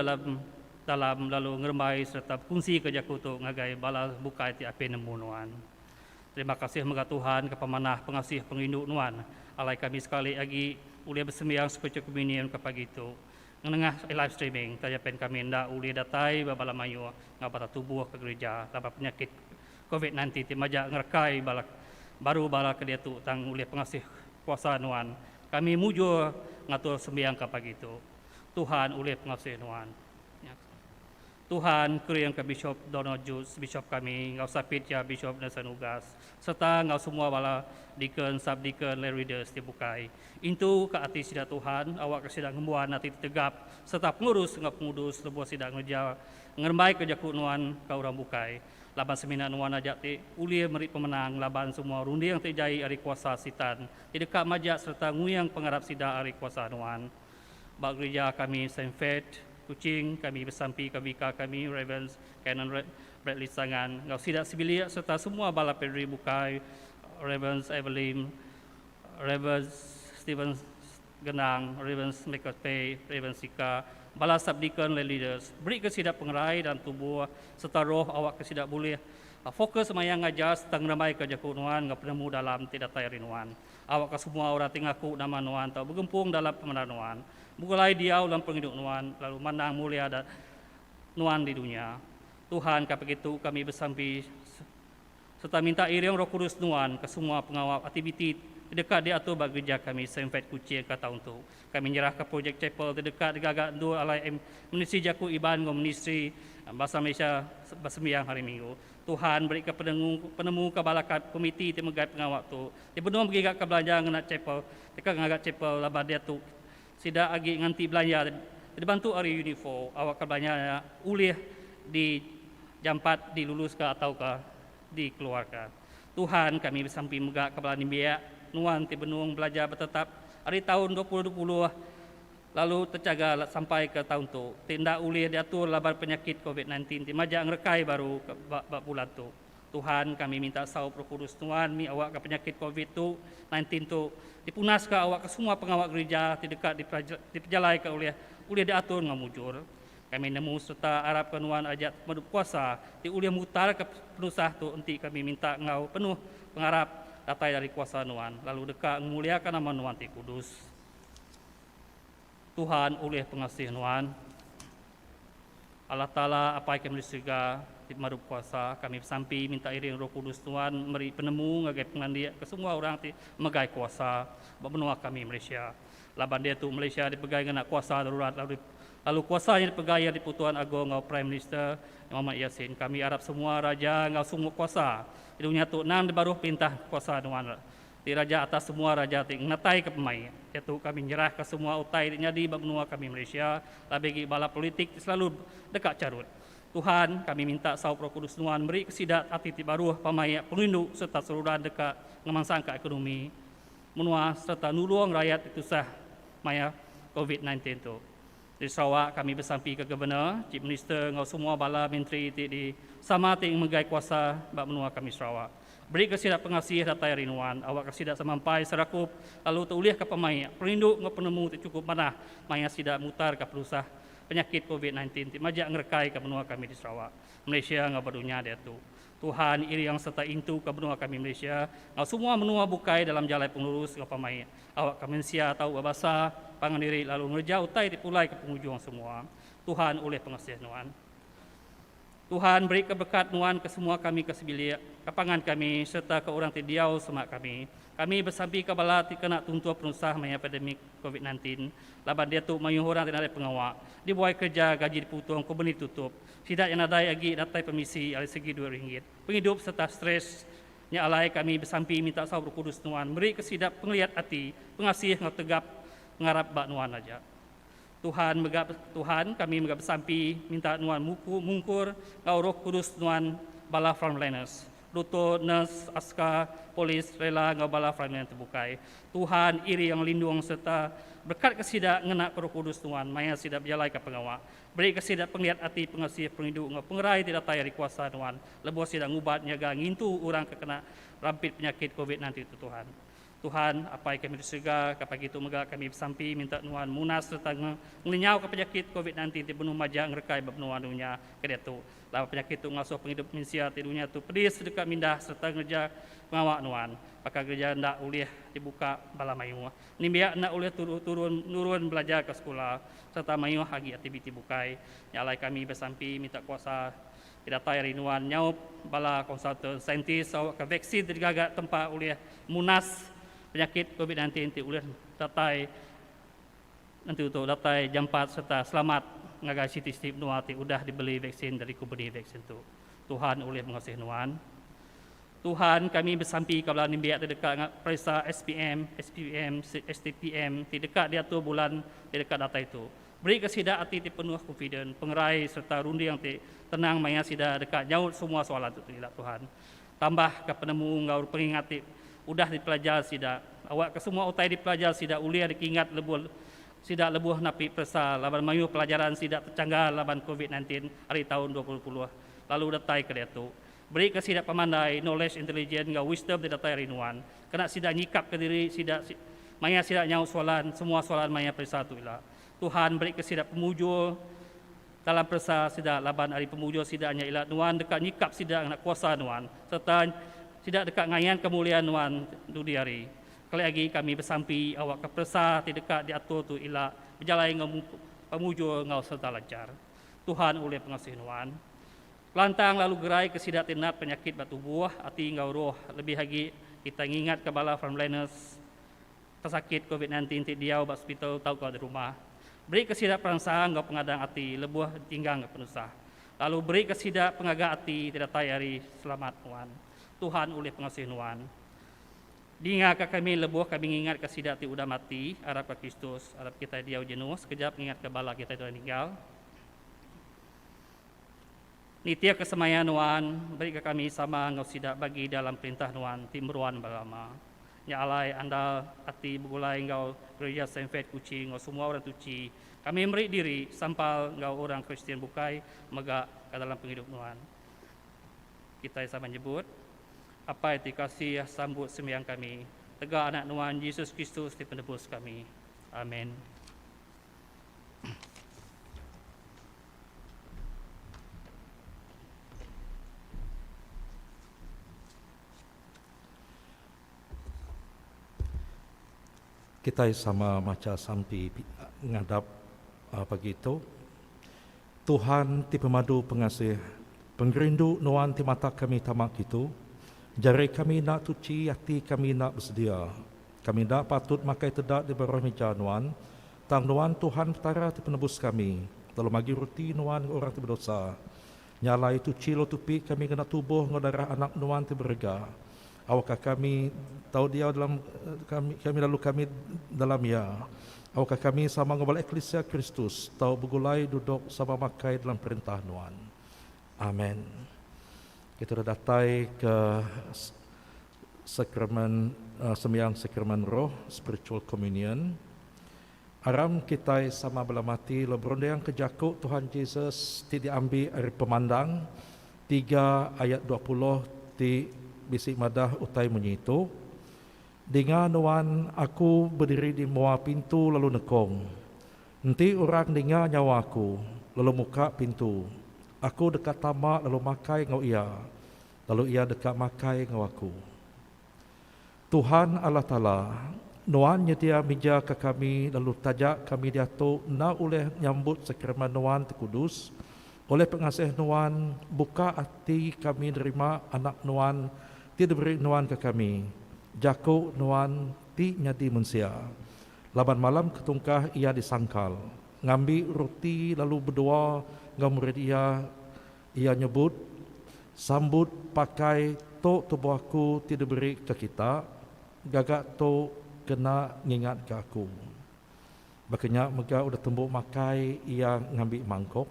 dalam lalu ngermai serta fungsi ke jakut tu ngagai bala bukai ti api nemu Nuan. Terima kasih moga Tuhan ke pemanah pengasih penginduk Nuan. Alai kami sekali lagi boleh bersembahyang sekucuk komunion ke pagi itu. Ngengah live streaming tajapen kami ndak boleh datai babala mayu ngabata tubuh ke gereja tanpa penyakit COVID-19 ti majak ngerkai baru bala ke dia tu tang oleh pengasih kuasa Nuan. Kami mujur ngatur sembahyang ke pagi itu. Tuhan oleh pengasih Nuan. Tuhan kuriang ke Bishop Donald Jus, Bishop kami, ngau sapit ya Bishop Nelson Ugas, serta ngau semua bala deacon, sub-deacon, lay readers dibukai. Itu ke hati sidak Tuhan, awak ke sidak ngembuan hati tegap, serta pengurus ngau pengurus lebuah sidak ngerja, ngermai ke jakut Nuan ke orang bukai. Laban seminar Nuan ajak ti ulia merit pemenang, laban semua rundi yang terjadi hari kuasa sitan, di dekat majak serta nguyang pengharap sidak hari kuasa Nuan. Bak gereja kami Saint Faith, Kucing, kami bersampi kawika kami, Ravens, Canon Bradley Sangan, ngau sidak sibilia serta semua bala pedri bukai, Ravens Evelyn, Ravens Stephen Genang, Ravens Michael Pay, Ravens Sika, bala subdeacon leaders, beri ke sidak pengerai dan tubuh serta roh awak ke sidak boleh Fokus maya ngajar setang ramai kerja nuan penemu dalam tidak tayar nuan. Awak ke semua orang tinggalku nama nuan tau bergempung dalam pemenang nuan. Mulai dia ulang penghidup nuan lalu menang mulia dan nuan di dunia. Tuhan begitu kami bersambi serta minta iriang Roh Kudus nuan ke semua pengawal aktiviti dekat di atur bagi gereja kami Saint Kucing kata untuk kami nyerah ke projek chapel terdekat gagak dua alai ministri jaku iban ngom ministri bahasa Malaysia bersembahyang hari Minggu. Tuhan beri ke penemu kebalakan komiti temegai pengawal tu. Di benua bagi ke belanja ngena chapel, dekat ngagak chapel labah dia tu. Sida agi nganti belanja dibantu hari uniform awak ke belanja ulih di jampat dilulus ke atau ke dikeluarkan. Tuhan kami bersampi megak kepala nimbiak nuan ti benung belajar bertetap hari tahun 2020 lalu terjaga sampai ke tahun tu. Tindak ulih diatur labar penyakit COVID-19 ti majak ngerekai baru ke bulan tu. Tuhan kami minta saup Roh Kudus Tuhan mi awak ke penyakit COVID-19 tu dipunas ke awak ke semua pengawal gereja ti dekat diperjalai ke ulih diatur ngamujur. Kami nemu serta Arab kenuan ajak madu puasa ti ulih mutar ke penusah tu enti kami minta ngau penuh pengharap datai dari kuasa nuan lalu dekat memuliakan nama nuan ti kudus. Tuhan oleh pengasih nuan Allah Ta'ala apa yang kami surga di marup kuasa kami sampai minta iring Roh Kudus Tuhan meri penemu ngagai pengandia ke semua orang ti megai kuasa benua kami Malaysia laban dia tu Malaysia dipegai dengan kuasa darurat lalu kuasanya dipegai di Putuan Agong ngau Prime Minister Muhammad Yassin kami harap semua raja ngau semua kuasa di dunia tu nang baru perintah kuasa nuan di raja atas semua raja ting natai ke pemai iaitu kami nyerah ke semua utai nyadi benua kami Malaysia labagi bala politik selalu dekat carut Tuhan kami minta saup Roh Kudus nuan beri kesidat hati baru pemai pengindu serta seluruh dekat ngemangsang ke ekonomi menua serta nuluang rakyat itu sah maya COVID-19 tu di Sarawak kami bersampi ke Gubernur Chief Minister ngau semua bala menteri di sama ting megai kuasa bak menua kami Sarawak beri kesidat pengasih datai rinuan awak kesidat sampai serakup lalu terulih ke pemai perinduk ngau penemu cukup manah maya sidak mutar ke pelusah penyakit COVID-19 majak ngerekai ke benua kami di Sarawak Malaysia ngau berdunia dia tu Tuhan iri yang serta intu ke benua kami Malaysia ngau semua menua bukai dalam jalan pengurus ngau pemai awak kami sia tahu bahasa pangan diri lalu ngerja utai dipulai ke penghujung semua Tuhan oleh pengasih nuan Tuhan beri keberkat nuan ke semua kami ke sebilik kapangan kami serta ke orang tidiau semak kami bersampi ke bala ti kena tuntua penusah maya pandemik COVID-19 laban dia tu mayu orang tidak ada pengawak dibuai kerja gaji diputung kubeni tutup tidak yang ada lagi datai permisi dari segi RM2 penghidup serta stres nya alai kami bersampi minta saup Roh Kudus nuan beri kesidap penglihat hati pengasih ngau tegap ngarap bak nuan aja Tuhan kami megap bersampi minta nuan mungkur ngau Roh Kudus nuan bala frontliners Luto, nurse, askar, polis, rela, ngau bala frontliners terbukai Tuhan iri yang lindung serta berkat kesidak ngenak Roh Kudus Tuhan maya sidak berjalai ke pengawak beri kesidak penglihat hati pengasih penghidup ngau pengerai tidak tayar di kuasa Tuhan lebuh sidak ngubat nyaga ngintu orang kekena rampit penyakit COVID-19 itu Tuhan apa yang kami disegah kapag itu megak kami bersampi minta nuan munas serta ngelinyau ke penyakit COVID-19 di benua majak ngerekai benua dunia ke dia tu lawan penyakit tu ngasuh penghidup manusia di dunia tu pedis dekat mindah serta ngerja pengawak nuan pakai gereja ndak ulih dibuka bala mayu ni biak ndak ulih turun belajar ke sekolah serta mayu hagi aktiviti bukai nyalai kami bersampi minta kuasa tidak tayar nuan nyau bala konsultan saintis awak ke vaksin digagak tempat ulih munas penyakit COVID-19 ti ulih datai nanti untuk datai jampat serta selamat ngagai siti nuan ti udah dibeli vaksin dari kubeni vaksin tu Tuhan oleh mengasih nuan Tuhan kami bersampi kepada nimbiak terdekat perisa SPM, STPM ti dekat dia tu bulan di dekat data itu beri kesidak hati ti penuh confident pengerai serta rundi yang ti tenang maya sida dekat jauh semua soalan tu tidak Tuhan tambah ke penemu ngau pengingati udah dipelajar sida awak ke semua utai dipelajar sida uliah dikingat lebuh napi persa laban mayu pelajaran sida tercanggah laban COVID-19 hari tahun 2020 lalu datai ke dia tu beri ke sida pemandai knowledge intelligence ngau wisdom di datai rinuan kena sida nyikap ke diri sida maya sida nyau soalan semua soalan maya persa tu ila Tuhan beri ke sida pemujul dalam persa sida laban hari pemuja sidanya ilat nuan dekat nyikap sida nak kuasa nuan serta sida dekat ngayan kemuliaan nuan dudi hari. Kali lagi kami bersampi awak ke persa di dekat diatur tu ilat berjalan ngau pemuja ngau serta lancar. Tuhan oleh pengasih nuan. Lantang lalu gerai ke sida tinat penyakit batu buah hati ngau roh lebih lagi kita ingat ke bala frontliners pesakit COVID-19 ti dia ubah hospital tau kau di rumah. Beri kesidak perasaan ngau pengadang hati lebuah tinggang ngau penusah. Lalu beri kesidak pengaga hati tidak tayari selamat nuan. Tuhan oleh pengasih nuan. Diingat ke kami lebuah kami ingat kesidak ti udah mati harap ke Kristus harap kita dia jenuh sekejap ingat ke bala kita itu meninggal. Nitia kesemaya nuan beri ke kami sama ngau sidak bagi dalam perintah nuan timruan berlama. Ya alai anda hati begulai engkau gereja Saint Faith Kuching engkau semua orang tuci kami beri diri sampal engkau orang Kristian bukai megak ke dalam penghidup nuan. Kita sama menyebut apa itu kasih sambut sembahyang kami tegak anak nuan Yesus Kristus di penebus kami. Amin. Kita sama maca sampai ngadap begitu. Tuhan ti pemadu pengasih, penggerindu nuan ti mata kami tamak itu. Jari kami nak tuci, hati kami nak bersedia. Kami nak patut makai tedak di bawah meja nuan. Tang nuan Tuhan petara ti penebus kami. Lalu magi ruti nuan orang ti berdosa. Nyalai tuci lo tupi kami kena tubuh ngodarah anak nuan ti berega. Awakah kami tahu dia dalam kami lalu kami dalam ya. Awakah kami sama ngobal eklesia Kristus tahu begulai duduk sama makai dalam perintah nuan. Amin. Kita dah datai ke sakramen sembahyang sakramen roh spiritual communion. Aram kita sama belamati lo berondang kejakuk Tuhan Yesus ti diambil dari pemandang 3 ayat 20 ti bisik madah utai menyitu. Dengar nuan aku berdiri di muar pintu lalu nekong. Nanti orang dengar nyawa aku lalu muka pintu. Aku dekat tamak lalu makai ngau ia. Lalu ia dekat makai ngau aku. Tuhan Allah Ta'ala nuan nyedia meja ke kami lalu tajak kami diatuk na oleh nyambut sakramen nuan terkudus. Oleh pengasih nuan buka hati kami nerima anak nuan ti diberi nuan ke kami. Jaku nuan ti nyadi mensia. Laban malam ketungkah ia disangkal. Ngambil roti lalu berdoa ngau murid ia nyebut sambut pakai to tubuh aku ti diberi ke kita. Gagak to kena ngingat ke aku. Bakanya mega udah tembuk makai ia ngambil mangkok.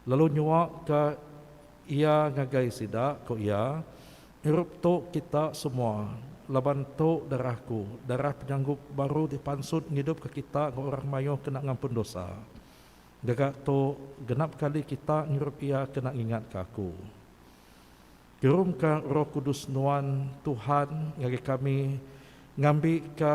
Lalu nyuak ke ia ngagai sidak ko ia hirup to kita semua. Laban to darahku, darah penyanggup baru dipansut ngidup ke kita ke orang mayo kena ngampun dosa. Gagak to genap kali kita ngirup ia kena ingat ke aku. Kirumkan Roh Kudus nuan Tuhan ngagi kami ngambil ke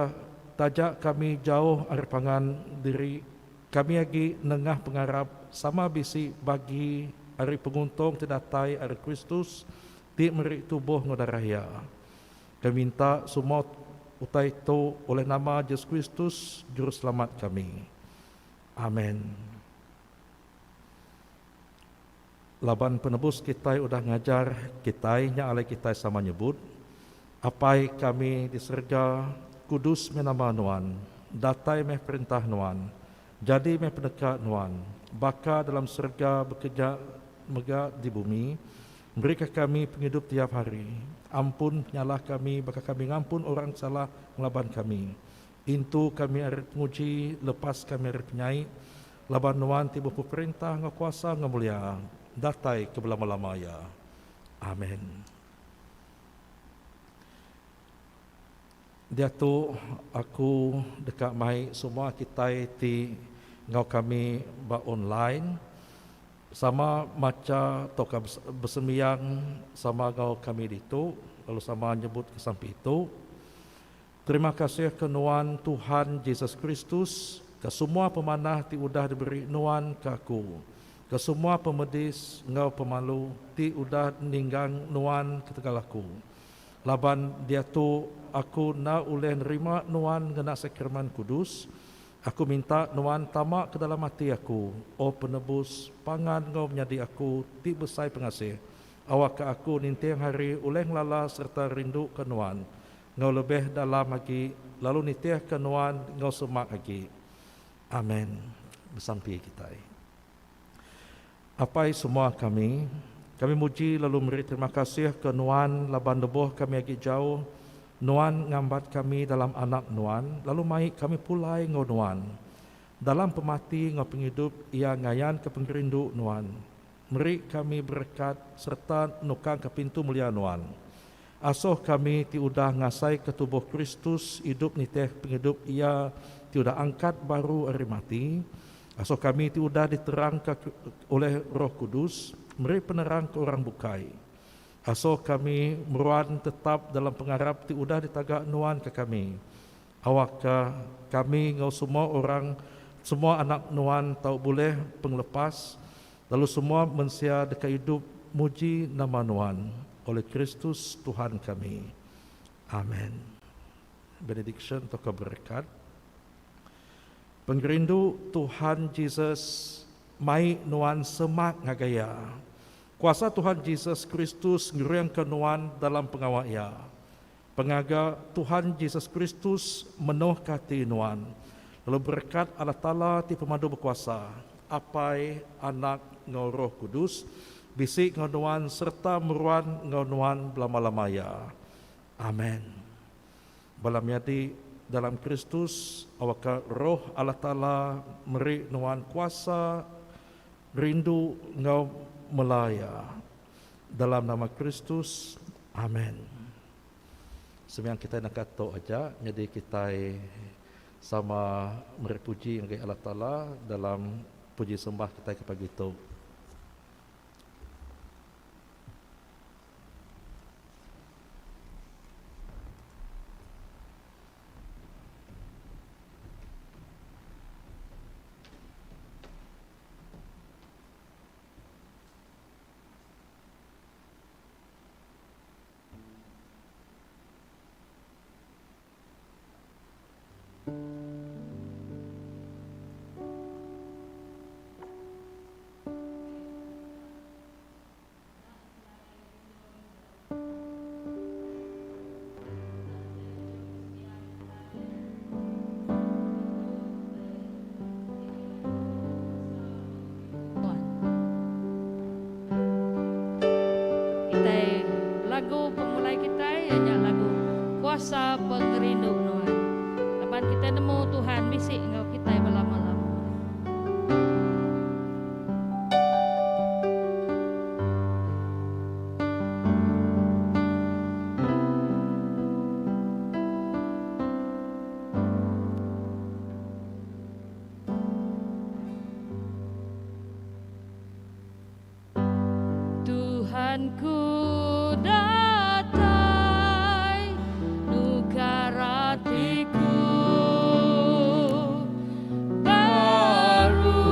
tajak kami jauh aripangan diri kami lagi nengah pengarap sama bisi bagi hari penguntung terdatai hari Kristus di merik tubuh ngodaraya. Kami minta semua utai itu oleh nama Yesus Kristus juru selamat kami. Amin. Laban penebus kita udah ngajar kita nya alai kita sama nyebut apai kami di surga kudus menama nuan datai meh perintah nuan jadi meh pendekat nuan baka dalam surga bekerja mega di bumi berikan kami penghidup tiap hari ampun nyalah kami baka kami ngampun orang salah ngelaban kami intu kami ari penguji lepas kami ari penyai laban nuan tiba perintah ngakuasa ngamulia datai ke belama-lamaya. Amin. Dia tu aku dekat mai semua kita ti ngau kami ba online sama maca toka bersembahyang sama ngau kami itu lalu sama nyebut ke sampai itu. Terima kasih ke nuan Tuhan Yesus Kristus ke semua pemanah ti udah diberi nuan ke aku. Ke semua pemedis, ngau pemalu, ti udah ninggang nuan ketegalaku. Laban dia tu aku na uleh nerima nuan ngena sakramen kudus. Aku minta nuan tamak ke dalam hati aku. Oh penebus, pangan ngau menjadi aku, ti besai pengasih. Awak ke aku nintiang hari uleh lala serta rindu ke nuan. Ngau lebih dalam lagi, lalu nitiah ke nuan ngau semak lagi. Amin. Bersampai kita. Apai semua kami muji lalu beri terima kasih ke Nuan laban leboh kami agak jauh. Nuan ngambat kami dalam anak Nuan, lalu mai kami pulai ngau Nuan. Dalam pemati ngau penghidup, ia ngayan ke pengerindu Nuan. Meri kami berkat serta nukang ke pintu mulia Nuan. Asoh kami tiudah ngasai ke tubuh Kristus, hidup niteh penghidup ia tiudah angkat baru hari mati. Asoh kami tiudah diterang oleh Roh Kudus, meri penerang ke orang bukai. Asoh kami meruan tetap dalam pengharap tiudah ditagak nuan ke kami. Awak kami ngau semua orang, semua anak nuan tahu boleh penglepas, lalu semua mensia dekat hidup muji nama nuan oleh Kristus Tuhan kami. Amin. Benediction atau keberkat. Pengerindu Tuhan Yesus mai nuan semak ngagaya. Kuasa Tuhan Yesus Kristus ngeriang ke nuan dalam pengawaknya. Pengaga Tuhan Yesus Kristus menuh kati nuan. Lalu berkat Allah Ta'ala ti pemadu berkuasa. Apai anak ngau Roh Kudus. Bisik ngau nuan serta meruan ngau nuan belama-lamaya. Amin. Balamiadi dalam Kristus awak roh Allah Ta'ala meri nuan kuasa rindu ngau melaya dalam nama Kristus. Amin. Sembiang kita nak kata aja, jadi kita sama meri puji ngai Allah Ta'ala dalam puji sembah kita kepada itu. Lagu pemulai kita hanya lagu kuasa pengerindu Tuhan. Lepas kita nemu Tuhan bisik engkau kita berlama-lama. Tuhanku datai nukar hatiku baru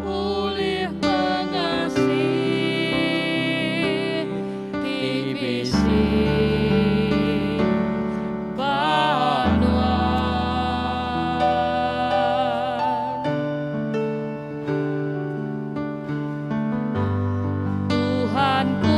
oleh pengasih TBC Banuan Tuhanku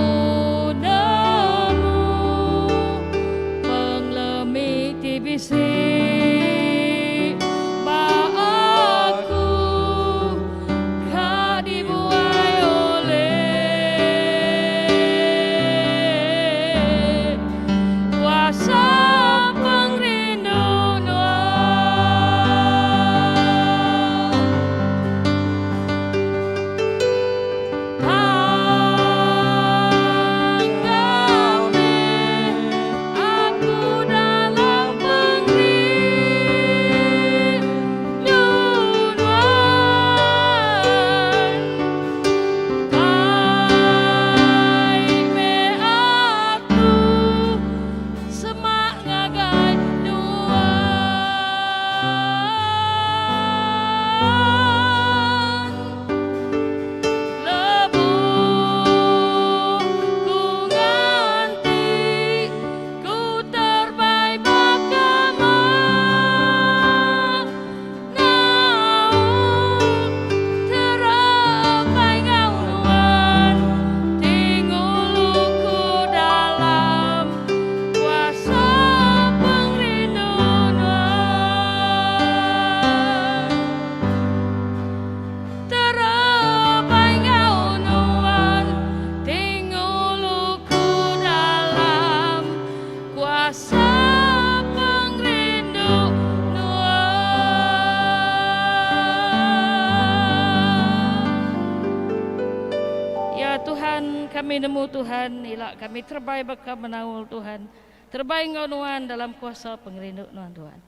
kuasa pengrindu ya Tuhan, kami nemu Tuhan, ilak kami terbaik bakal menawul Tuhan, terbaik ngonuan dalam kuasa pengrindu Tuhan.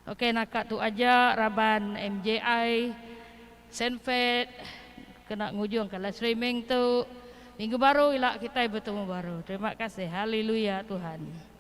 Oke, nakak tu aja Raban MJI Senfed kena ngujung ke live streaming tu minggu baru ilak kita bertemu baru. Terima kasih, haleluya Tuhan.